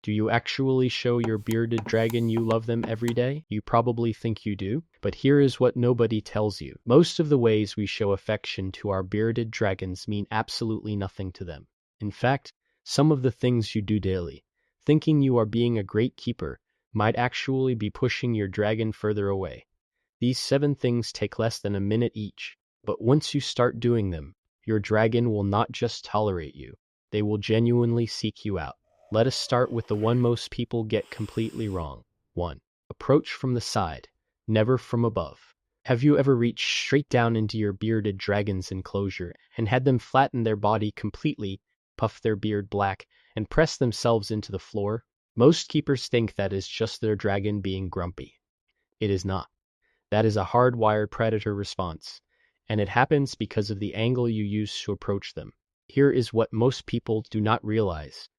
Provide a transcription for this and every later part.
Do you actually show your bearded dragon you love them every day? You probably think you do, but here is what nobody tells you. Most of the ways we show affection to our bearded dragons mean absolutely nothing to them. In fact, some of the things you do daily, thinking you are being a great keeper, might actually be pushing your dragon further away. These 7 things take less than a minute each, but once you start doing them, your dragon will not just tolerate you, they will genuinely seek you out. Let us start with the one most people get completely wrong. 1. Approach from the side, never from above. Have you ever reached straight down into your bearded dragon's enclosure and had them flatten their body completely, puff their beard black, and press themselves into the floor? Most keepers think that is just their dragon being grumpy. It is not. That is a hardwired predator response, and it happens because of the angle you use to approach them. Here is what most people do not realize.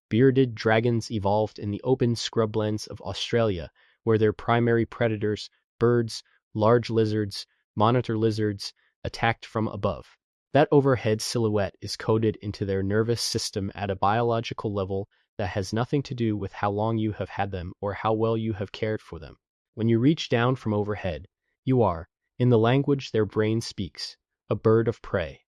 Bearded dragons evolved in the open scrublands of Australia, where their primary predators, birds, large lizards, monitor lizards, attacked from above. That overhead silhouette is coded into their nervous system at a biological level that has nothing to do with how long you have had them or how well you have cared for them. When you reach down from overhead, you are, in the language their brain speaks, a bird of prey.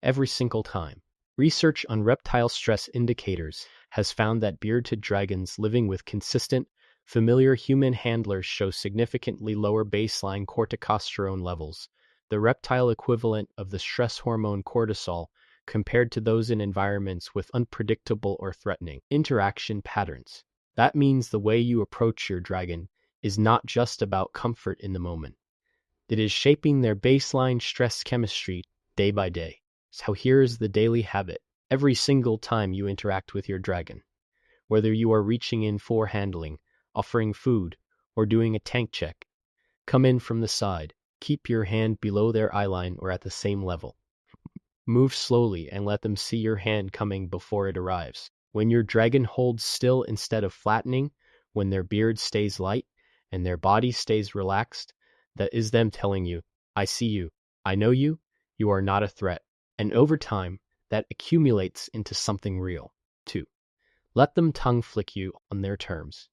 Every single time. Research on reptile stress indicators has found that bearded dragons living with consistent, familiar human handlers show significantly lower baseline corticosterone levels, the reptile equivalent of the stress hormone cortisol, compared to those in environments with unpredictable or threatening interaction patterns. That means the way you approach your dragon is not just about comfort in the moment. It is shaping their baseline stress chemistry day by day. So here is the daily habit. Every single time you interact with your dragon, whether you are reaching in for handling, offering food, or doing a tank check, come in from the side. Keep your hand below their eyeline or at the same level. Move slowly and let them see your hand coming before it arrives. When your dragon holds still instead of flattening, when their beard stays light and their body stays relaxed, that is them telling you, I see you, I know you, you are not a threat. And over time, that accumulates into something real. 2. Let them tongue flick you on their terms.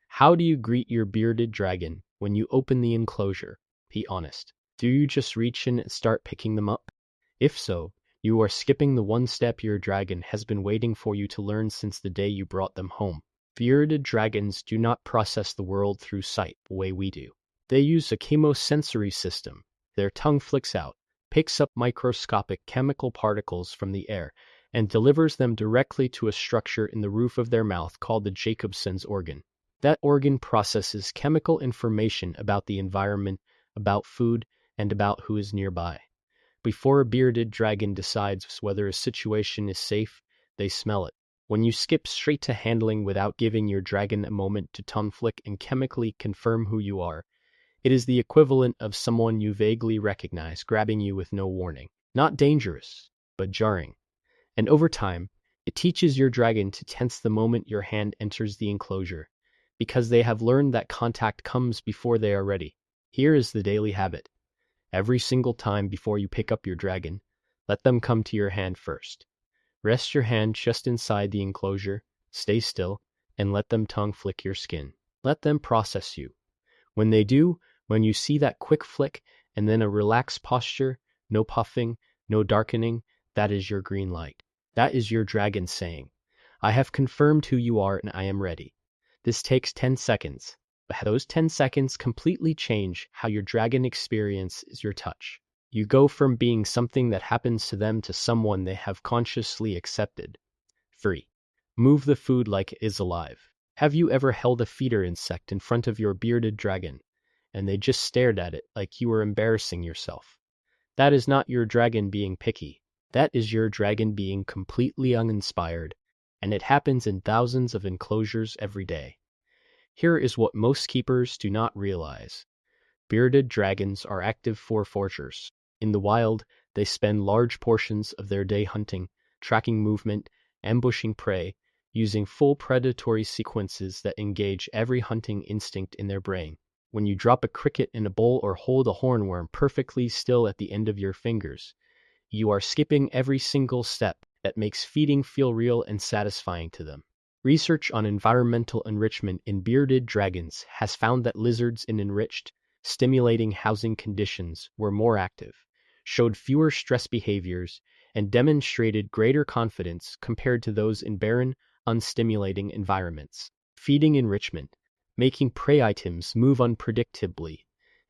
How do you greet your bearded dragon when you open the enclosure? Be honest. Do you just reach in and start picking them up? If so, you are skipping the one step your dragon has been waiting for you to learn since the day you brought them home. Bearded dragons do not process the world through sight the way we do. They use a chemosensory system. Their tongue flicks out, picks up microscopic chemical particles from the air, and delivers them directly to a structure in the roof of their mouth called the Jacobson's organ. That organ processes chemical information about the environment, about food, and about who is nearby. Before a bearded dragon decides whether a situation is safe, they smell it. When you skip straight to handling without giving your dragon a moment to tongue flick and chemically confirm who you are, it is the equivalent of someone you vaguely recognize grabbing you with no warning. Not dangerous, but jarring. And over time, it teaches your dragon to tense the moment your hand enters the enclosure, because they have learned that contact comes before they are ready. Here is the daily habit. Every single time before you pick up your dragon, let them come to your hand first. Rest your hand just inside the enclosure, stay still, and let them tongue flick your skin. Let them process you. When they do, when you see that quick flick and then a relaxed posture, no puffing, no darkening, that is your green light. That is your dragon saying, I have confirmed who you are and I am ready. This takes 10 seconds, but those 10 seconds completely change how your dragon experiences your touch. You go from being something that happens to them to someone they have consciously accepted. 3. Move the food like it is alive. Have you ever held a feeder insect in front of your bearded dragon, and they just stared at it like you were embarrassing yourself? That is not your dragon being picky. That is your dragon being completely uninspired, and it happens in thousands of enclosures every day. Here is what most keepers do not realize. Bearded dragons are active foragers. In the wild, they spend large portions of their day hunting, tracking movement, ambushing prey, using full predatory sequences that engage every hunting instinct in their brain. When you drop a cricket in a bowl or hold a hornworm perfectly still at the end of your fingers, you are skipping every single step that makes feeding feel real and satisfying to them. Research on environmental enrichment in bearded dragons has found that lizards in enriched, stimulating housing conditions were more active, showed fewer stress behaviors, and demonstrated greater confidence compared to those in barren, unstimulating environments. Feeding enrichment, making prey items move unpredictably,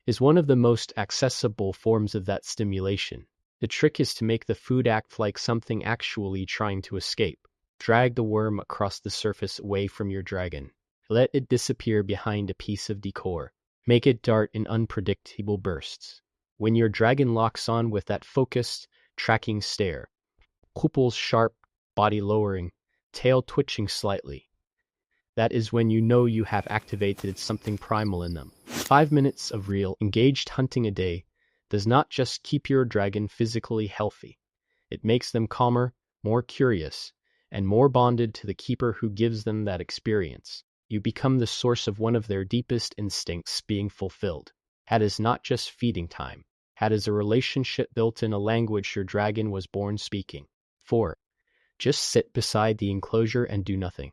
is one of the most accessible forms of that stimulation. The trick is to make the food act like something actually trying to escape. Drag the worm across the surface away from your dragon. Let it disappear behind a piece of decor. Make it dart in unpredictable bursts. When your dragon locks on with that focused, tracking stare, pupils sharp, body lowering, tail twitching slightly, that is when you know you have activated something primal in them. 5 minutes of real, engaged hunting a day does not just keep your dragon physically healthy. It makes them calmer, more curious, and more bonded to the keeper who gives them that experience. You become the source of one of their deepest instincts being fulfilled. Hat is not just feeding time. Hat is a relationship built in a language your dragon was born speaking. 4. Just sit beside the enclosure and do nothing.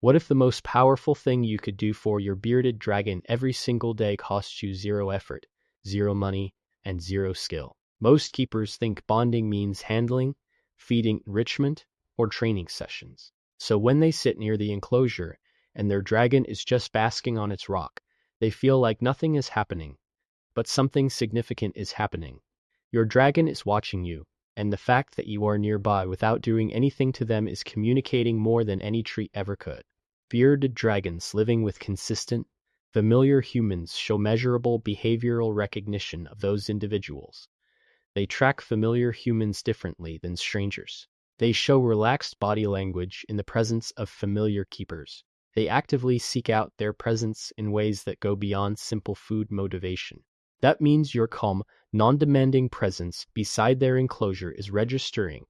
What if the most powerful thing you could do for your bearded dragon every single day costs you 0 effort, 0 money, and 0 skill? Most keepers think bonding means handling, feeding enrichment, or training sessions. So when they sit near the enclosure and their dragon is just basking on its rock, they feel like nothing is happening, but something significant is happening. Your dragon is watching you, and the fact that you are nearby without doing anything to them is communicating more than any treat ever could. Bearded dragons living with consistent, familiar humans show measurable behavioral recognition of those individuals. They track familiar humans differently than strangers. They show relaxed body language in the presence of familiar keepers. They actively seek out their presence in ways that go beyond simple food motivation. That means your calm, non-demanding presence beside their enclosure is registering.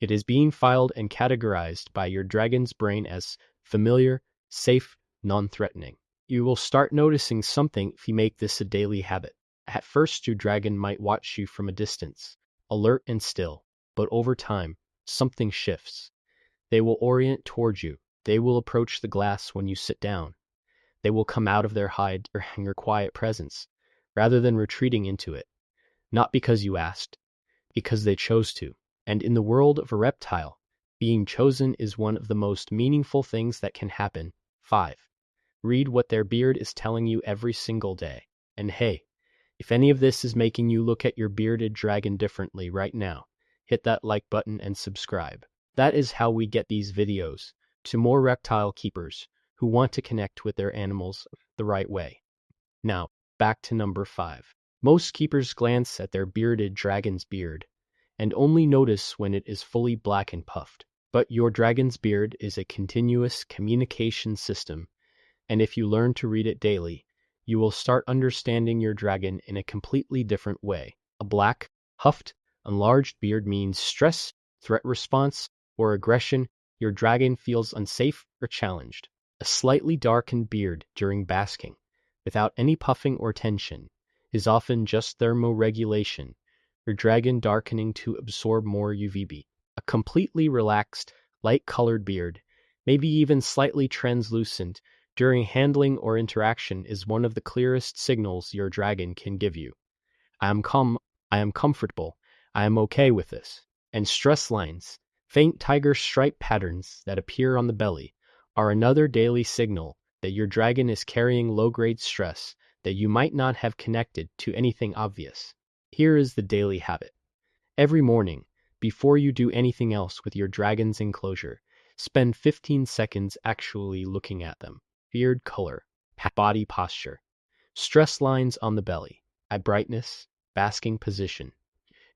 It is being filed and categorized by your dragon's brain as familiar, safe, non-threatening. You will start noticing something if you make this a daily habit. At first, your dragon might watch you from a distance, alert and still, but over time, something shifts. They will orient toward you. They will approach the glass when you sit down. They will come out of their hide or your quiet presence, rather than retreating into it. Not because you asked, because they chose to. And in the world of a reptile, being chosen is one of the most meaningful things that can happen. 5. Read what their beard is telling you every single day. And hey, if any of this is making you look at your bearded dragon differently right now, hit that like button and subscribe. That is how we get these videos to more reptile keepers who want to connect with their animals the right way. Now, back to number 5. Most keepers glance at their bearded dragon's beard and only notice when it is fully black and puffed. But your dragon's beard is a continuous communication system, and if you learn to read it daily, you will start understanding your dragon in a completely different way. A black, huffed, enlarged beard means stress, threat response, or aggression. Your dragon feels unsafe or challenged. A slightly darkened beard during basking, without any puffing or tension, is often just thermoregulation, your dragon darkening to absorb more UVB. A completely relaxed, light-colored beard, maybe even slightly translucent, during handling or interaction is one of the clearest signals your dragon can give you. I am calm, I am comfortable, I am okay with this. And stress lines, faint tiger stripe patterns that appear on the belly, are another daily signal that your dragon is carrying low-grade stress that you might not have connected to anything obvious. Here is the daily habit. Every morning, before you do anything else with your dragon's enclosure, spend 15 seconds actually looking at them. Beard color, body posture, stress lines on the belly, eye brightness, basking position.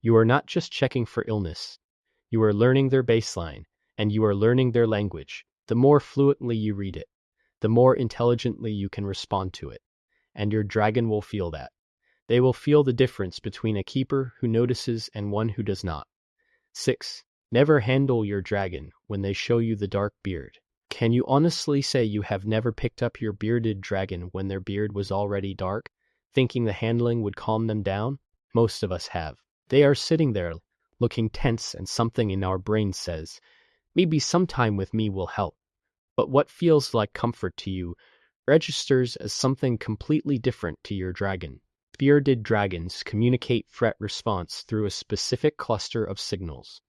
You are not just checking for illness. You are learning their baseline, and you are learning their language. The more fluently you read it, the more intelligently you can respond to it, and your dragon will feel that. They will feel the difference between a keeper who notices and one who does not. 6. Never handle your dragon when they show you the dark beard. Can you honestly say you have never picked up your bearded dragon when their beard was already dark, thinking the handling would calm them down? Most of us have. They are sitting there, looking tense, and something in our brain says, maybe sometime with me will help. But what feels like comfort to you registers as something completely different to your dragon. Bearded dragons communicate threat response through a specific cluster of signals: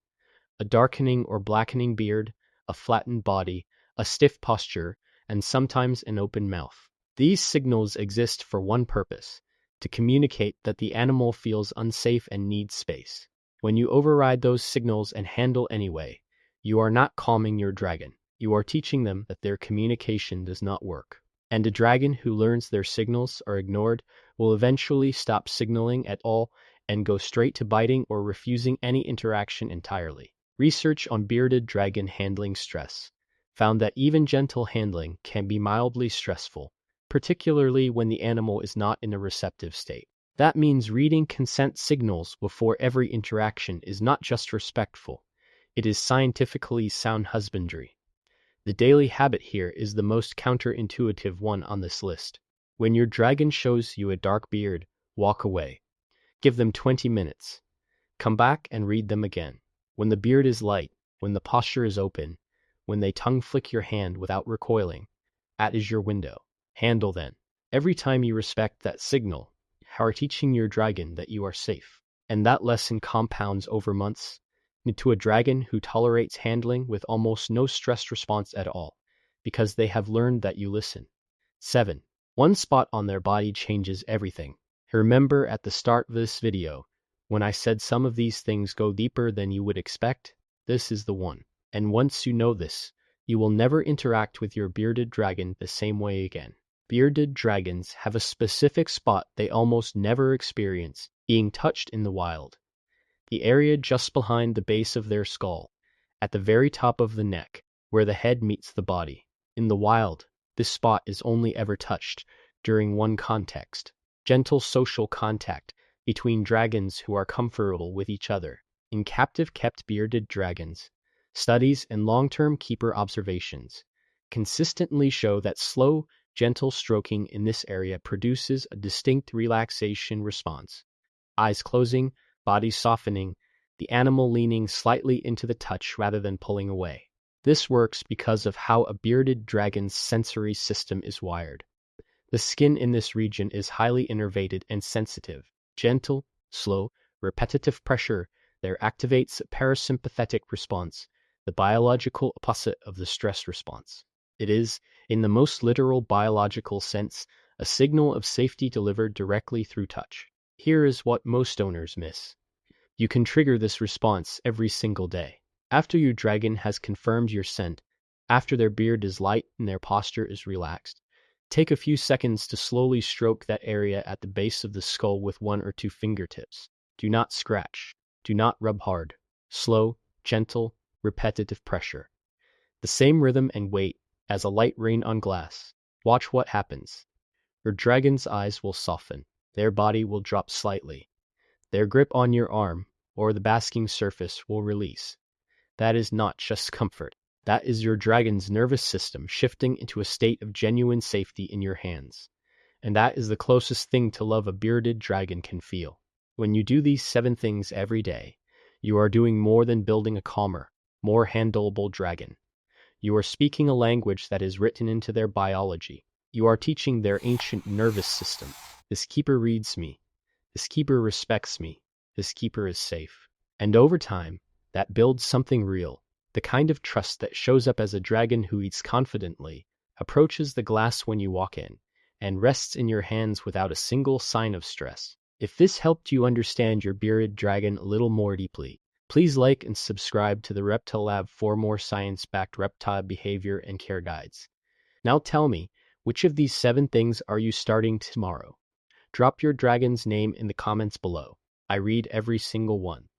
a darkening or blackening beard, a flattened body, a stiff posture, and sometimes an open mouth. These signals exist for one purpose: to communicate that the animal feels unsafe and needs space. When you override those signals and handle anyway, you are not calming your dragon. You are teaching them that their communication does not work. And a dragon who learns their signals are ignored will eventually stop signaling at all and go straight to biting or refusing any interaction entirely. Research on bearded dragon handling stress found that even gentle handling can be mildly stressful, particularly when the animal is not in a receptive state. That means reading consent signals before every interaction is not just respectful, it is scientifically sound husbandry. The daily habit here is the most counterintuitive one on this list. When your dragon shows you a dark beard, walk away. Give them 20 minutes. Come back and read them again. When the beard is light, when the posture is open, when they tongue flick your hand without recoiling, that is your window. Handle then. Every time you respect that signal, you are teaching your dragon that you are safe. And that lesson compounds over months into a dragon who tolerates handling with almost no stress response at all, because they have learned that you listen. 7. One spot on their body changes everything. Remember at the start of this video, when I said some of these things go deeper than you would expect? This is the one. And once you know this, you will never interact with your bearded dragon the same way again. Bearded dragons have a specific spot they almost never experience being touched in the wild: the area just behind the base of their skull, at the very top of the neck, where the head meets the body. In the wild, this spot is only ever touched during one context: gentle social contact between dragons who are comfortable with each other. In captive kept bearded dragons, studies and long-term keeper observations consistently show that slow, gentle stroking in this area produces a distinct relaxation response. Eyes closing, body softening, the animal leaning slightly into the touch rather than pulling away. This works because of how a bearded dragon's sensory system is wired. The skin in this region is highly innervated and sensitive. Gentle, slow, repetitive pressure there activates a parasympathetic response, the biological opposite of the stress response. It is, in the most literal biological sense, a signal of safety delivered directly through touch. Here is what most owners miss. You can trigger this response every single day. After your dragon has confirmed your scent, after their beard is light and their posture is relaxed, take a few seconds to slowly stroke that area at the base of the skull with 1 or 2 fingertips. Do not scratch. Do not rub hard. Slow, gentle, repetitive pressure. The same rhythm and weight as a light rain on glass. Watch what happens. Your dragon's eyes will soften. Their body will drop slightly. Their grip on your arm or the basking surface will release. That is not just comfort. That is your dragon's nervous system shifting into a state of genuine safety in your hands. And that is the closest thing to love a bearded dragon can feel. When you do these 7 things every day, you are doing more than building a calmer, more handleable dragon. You are speaking a language that is written into their biology. You are teaching their ancient nervous system: this keeper reads me. This keeper respects me. This keeper is safe. And over time, that builds something real. The kind of trust that shows up as a dragon who eats confidently, approaches the glass when you walk in, and rests in your hands without a single sign of stress. If this helped you understand your bearded dragon a little more deeply, please like and subscribe to the Reptile Lab for more science-backed reptile behavior and care guides. Now tell me, which of these 7 things are you starting tomorrow? Drop your dragon's name in the comments below. I read every single one.